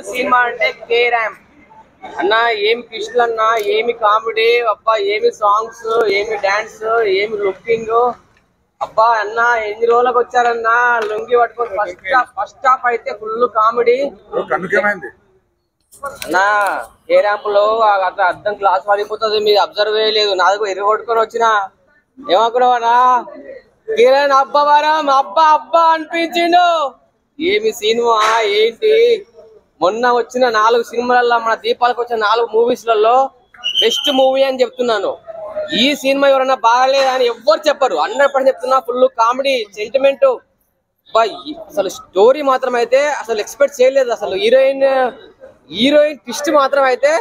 Cinema అంటే K ramp అన్న. ఏమి ట్విస్టులు అన్న, ఏమి కామెడీ అబ్బా, ఏమి సాంగ్స్, ఏమి డాన్స్, ఏమి లుకింగ్ అబ్బా అన్న. ఎన్ని రోజులకు వచ్చారన్నా లుంగి పట్టుకొని. ఫస్ట్ హాఫ్ అయితే ఫుల్ కామెడీ అన్నా. కే ర్యాంప్ లో అట్లా అర్థం క్లాస్ పడిపోతుంది, మీరు అబ్జర్వ్ చేయలేదు. నాది ఎరగొట్టుకొని వచ్చిన ఏమనుకున్నావనా, కిరణ్ అబ్బవారం అబ్బా అబ్బా అనిపించిండు. ఏమి సినిమా ఏంటి, మొన్న వచ్చిన 4 సినిమాలలో, మన దీపాలకు వచ్చిన 4 మూవీస్లలో బెస్ట్ మూవీ అని చెప్తున్నాను. ఈ సినిమా ఎవరన్నా బాగాలేదని ఎవ్వరు చెప్పరు, 100% చెప్తున్నా. Full comedy, sentiment. అసలు స్టోరీ మాత్రం అయితే అసలు ఎక్స్పెక్ట్ చేయలేదు. అసలు హీరోయిన్ ట్విస్ట్ మాత్రం అయితే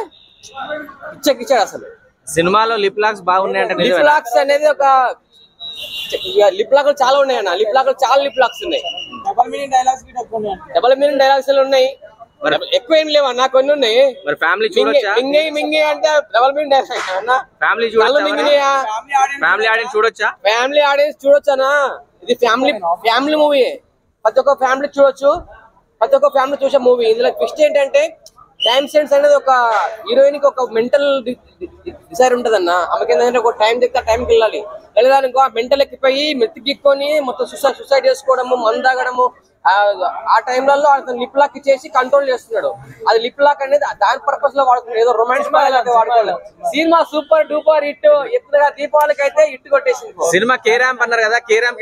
ఇచ్చాడు. అసలు సినిమాలో లిప్ లాక్స్ బాగున్నాయంటే, లిప్ లాక్స్ అనేది ఒక లిప్ లాక్లు చాలా ఉన్నాయి అన్న. లిప్ లాక్లు చాలా లిప్ లాక్స్ ఉన్నాయి. డబల్ మీనింగ్ డైలాగ్స్ ఉన్నాయి. ఎక్కువ ఏం లేవు అన్న, కొన్ని ఉన్నాయి. మరి ఫ్యామిలీ చూడొచ్చా? మింగి అంటే డబల్ మీనింగ్ డైలాగ్స్ అన్న. ఫ్యామిలీ ఆడియన్స్ చూడొచ్చా? ఫ్యామిలీ ఆడియన్స్ చూడొచ్చు అన్న. ఇది ఫ్యామిలీ మూవీ. ప్రతి ఒక్క ఫ్యామిలీ చూడొచ్చు, ప్రతి ఒక్క ఫ్యామిలీ చూసే మూవీ. ఇందులో ట్విస్ట్ ఏంటంటే, టైం సెన్స్ అనేది ఒక హీరోయిన్ కి ఒక మెంటల్ డిసైర్ ఉంటది అన్న. ఆమెకి ఏంటంటే ఒక టైం చెప్తే టైంకి వెళ్ళాలి. వెళ్ళడానికి ఆ మెంటల్ ఎక్కిపోయి మెత్తికిక్కొని మొత్తం సూసైడ్ చేసుకోవడము, మందు తాగడము. ఆ టైంలలో అతను లిప్ లాక్ ఇచ్చేసి కంట్రోల్ చేస్తున్నాడు. అది లిప్ లాక్ అనేది దాని పర్పస్ లో వాడుతున్నాడు, ఏదో రొమాన్స్ వాడుకోలేదు. Cinema super duper hit. ఎప్పుడుగా దీపావళికి అయితే హిట్ కొట్టేసింది సినిమా. కే ర్యాంప్ అన్నారు కదా, కే ర్యాంప్